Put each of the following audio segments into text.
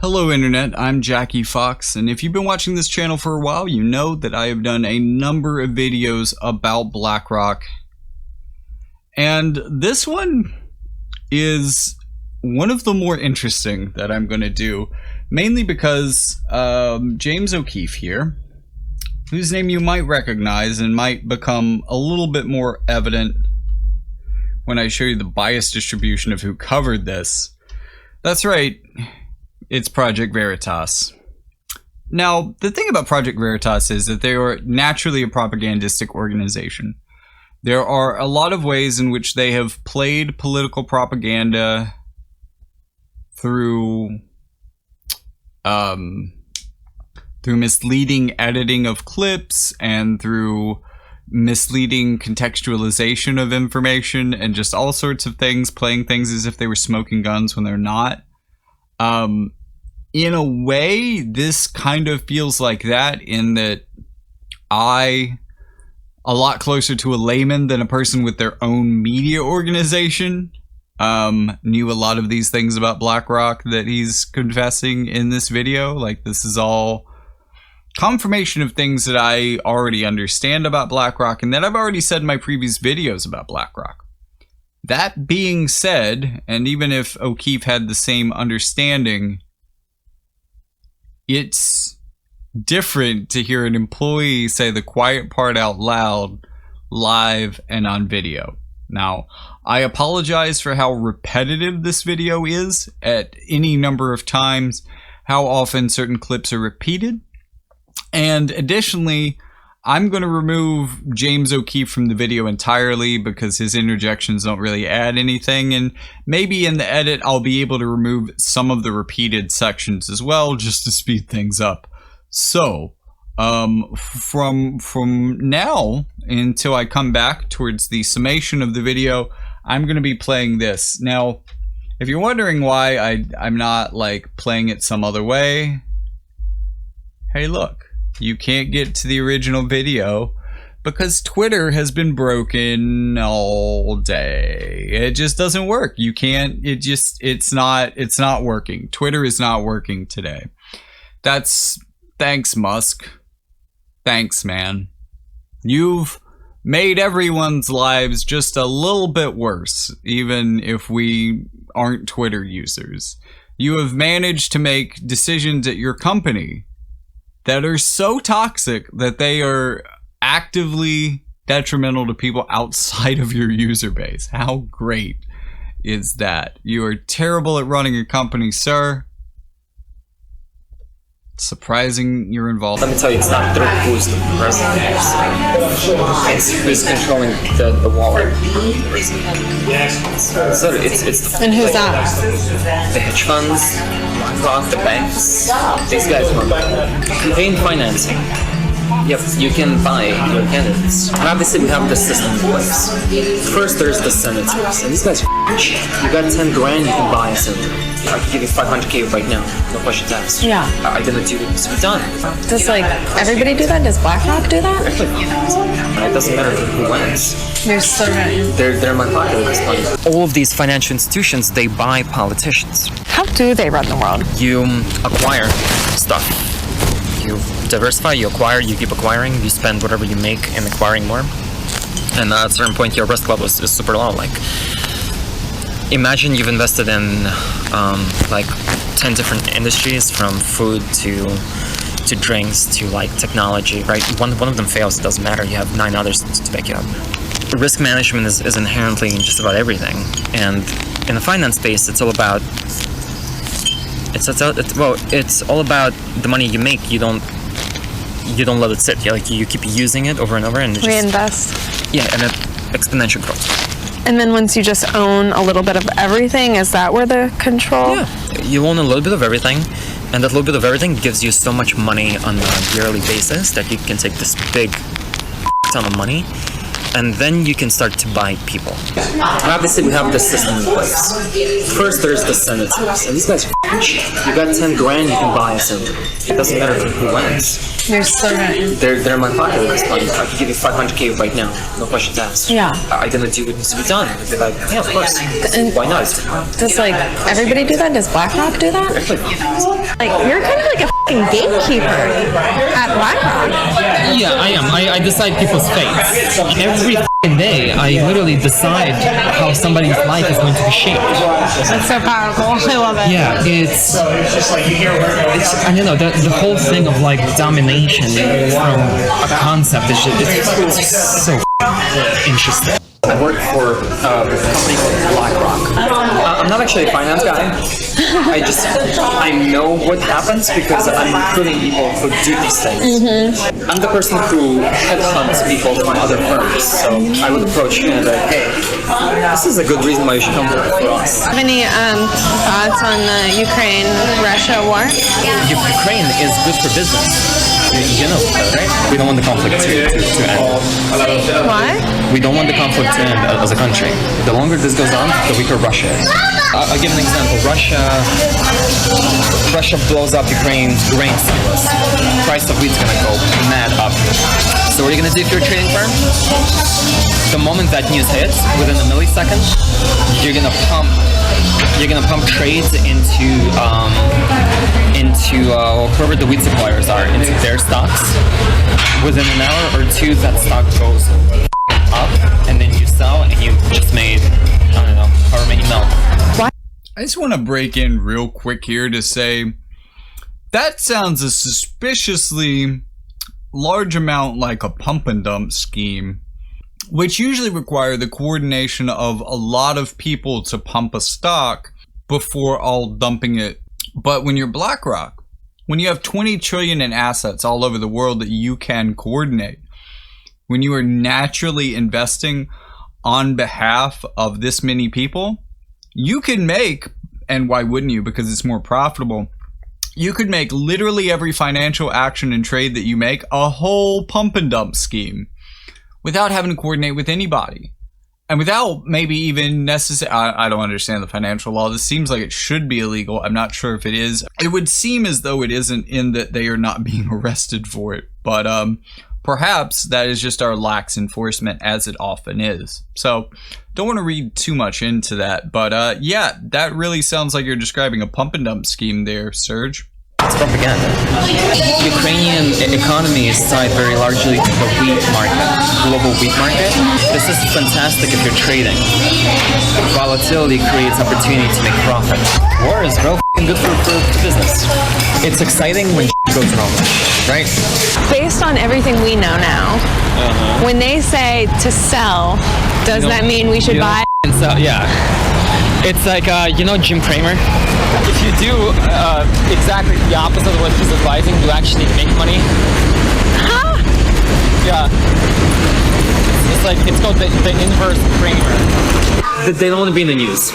Hello Internet, I'm Jackie Fox, and if you've been watching this channel for a while, you know that I have done a number of videos about Blackrock. And this one is one of the more interesting that I'm going to do, mainly because James O'Keefe here, whose name you might recognize and might become a little bit more evident when I show you the bias distribution of who covered this. That's right. It's Project Veritas. Now, the thing about Project Veritas is that they are naturally a propagandistic organization. There are a lot of ways in which they have played political propaganda through misleading editing of clips and through misleading contextualization of information and just all sorts of things, playing things as if they were smoking guns when they're not. In a way, this kind of feels like that, in that a lot closer to a layman than a person with their own media organization, knew a lot of these things about Blackrock that he's confessing in this video. Like, this is all confirmation of things that I already understand about Blackrock and that I've already said in my previous videos about Blackrock. That being said, and even if O'Keefe had the same understanding, it's different to hear an employee say the quiet part out loud, live and on video. Now, I apologize for how repetitive this video is at any number of times, how often certain clips are repeated, and additionally, I'm going to remove James O'Keefe from the video entirely because his interjections don't really add anything, and maybe in the edit I'll be able to remove some of the repeated sections as well, just to speed things up. So, from now until I come back towards the summation of the video, I'm going to be playing this. Now, if you're wondering why I'm not like playing it some other way, hey look. You can't get to the original video because Twitter has been broken all day. It just doesn't work. You can't, it's not working. Twitter is not working today. Thanks, Musk. Thanks, man. You've made everyone's lives just a little bit worse, even if we aren't Twitter users. You have managed to make decisions at your company that are so toxic that they are actively detrimental to people outside of your user base. How great is that? You are terrible at running a company, sir. Surprising you're involved. Let me tell you, it's not through who's the president. It's who's controlling the wallet. So it's and who's that? The hedge funds, Blackrock, the banks. These guys run campaign financing. Yep, you can buy your candidates. Obviously, we have the system in place. First, there's the senators, and these guys are cheap. You got 10 grand, you can buy a senator. I can give you 500K right now, no questions asked. Yeah. I didn't do this. We're done. Does like everybody do that? Does Blackrock do that? It doesn't matter who wins. They're so good. They're my pocket at this point. All of these financial institutions, they buy politicians. How do they run the world? You acquire stuff. You diversify, you acquire, you keep acquiring, you spend whatever you make in acquiring more. And at a certain point, your risk level is super low. Like, imagine you've invested in like 10 different industries, from food to drinks to like technology, right? One of them fails, it doesn't matter. You have 9 others to back you up. Risk management is inherently in just about everything. And in the finance space, it's all about it's all about the money you make. You don't let it sit. You keep using it over and over, and reinvest. Yeah, and it exponential growth. And then once you just own a little bit of everything, is that where the control? Yeah, you own a little bit of everything, and that little bit of everything gives you so much money on a yearly basis that you can take this big ton of money, and then you can start to buy people. Obviously, we have the system in place. First, there's the senators, and these guys are cheap. You got 10 grand, you can buy a senator. It doesn't matter who wins. You're so right. They're my pocket at this point. I can give you 500k right now, no questions asked. Yeah. I'm gonna do what needs to be done. They're like, yeah, of course. And why not? does like everybody do that? Does Blackrock do that? Like you're kind of like a fucking gatekeeper at Blackrock. Yeah, I am. I decide people's fates. Every fucking day, I literally decide how somebody's life is going to be shaped. That's so powerful. I love it. Yeah, it's I don't know, the whole thing of like domination from a concept is just so interesting. I work for a company called Blackrock. I'm not actually a finance guy. I know what happens because I'm recruiting people who do these things. I'm the person who headhunts people from other firms. So I would approach you and be like, hey, this is a good reason why you should come work for us. Have any thoughts on the Ukraine-Russia war? Ukraine is good for business. You know, right? We don't want the conflict to end. Why? We don't want the conflict to end as a country. The longer this goes on, the weaker Russia is. I'll give an example. Russia blows up Ukraine's grain silos. Price of wheat's gonna go mad up. So what are you gonna do if you're a trading firm? The moment that news hits, within a millisecond, you're gonna pump trades into whoever the wheat suppliers are, into their stocks. Within an hour or two, that stock goes up, and then you sell, and you just made, I don't know, however many mil. I just want to break in real quick here to say that sounds a suspiciously large amount like a pump and dump scheme, which usually require the coordination of a lot of people to pump a stock before all dumping it. But when you're BlackRock, when you have 20 trillion in assets all over the world that you can coordinate, when you are naturally investing on behalf of this many people, you can make, and why wouldn't you, because it's more profitable, you could make literally every financial action and trade that you make a whole pump and dump scheme without having to coordinate with anybody. And without maybe even I don't understand the financial law. This seems like it should be illegal. I'm not sure if it is. It would seem as though it isn't, in that they are not being arrested for it. But perhaps that is just our lax enforcement, as it often is. So don't want to read too much into that. But yeah, that really sounds like you're describing a pump and dump scheme there, Serge. It's propaganda. Ukrainian economy is tied very largely to the wheat market, global wheat market. This is fantastic if you're trading. Volatility creates opportunity to make profit. War is real good for business. It's exciting when goes wrong, right? Based on everything we know now, when they say to sell, does that mean we should buy? And so, yeah. It's like, you know Jim Cramer? If you do exactly the opposite of what he's advising, you actually make money. Huh? Yeah. It's like, it's called the inverse Cramer. They don't want to be in the news.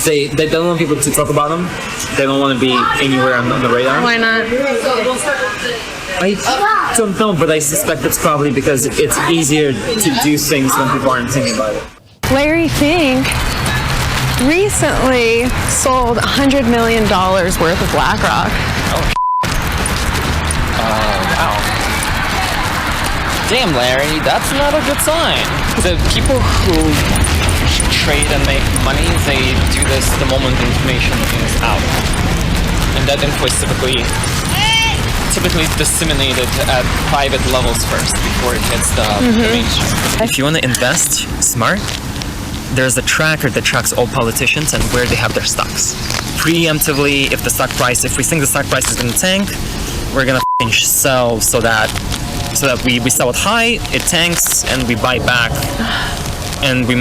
They don't want people to talk about them. They don't want to be anywhere on the radar. Why not? I don't know, but I suspect it's probably because it's easier to do things when people aren't thinking about it. Larry Fink recently sold $100 million worth of Blackrock. Oh, wow. Damn, Larry, that's not a good sign. The people who trade and make money, they do this the moment the information is out. And that info is typically disseminated at private levels first before it hits the mainstream. If you want to invest smart, there's a tracker that tracks all politicians and where they have their stocks. Preemptively, if we think the stock price is going to tank, we're going to sell so that we sell it high, it tanks, and we buy back. And we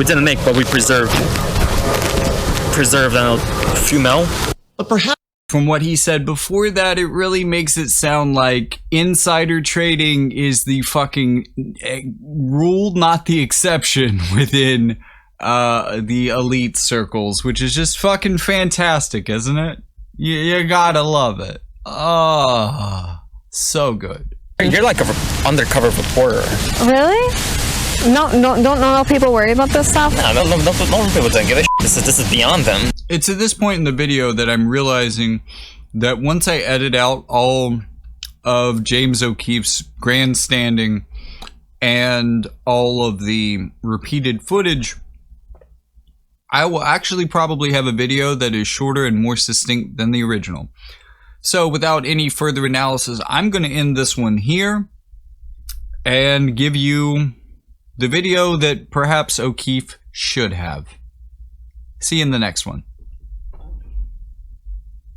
didn't make, but we preserved a few mil. But perhaps from what he said before that, it really makes it sound like insider trading is the fucking rule, not the exception within the elite circles, which is just fucking fantastic, isn't it? You gotta love it. Oh, so good. You're like an undercover reporter. Really? No, don't people worry about this stuff? No, people don't give a shit. This is beyond them. It's at this point in the video that I'm realizing that once I edit out all of James O'Keefe's grandstanding and all of the repeated footage, I will actually probably have a video that is shorter and more succinct than the original. So without any further analysis, I'm going to end this one here and give you the video that perhaps O'Keefe should have. See you in the next one.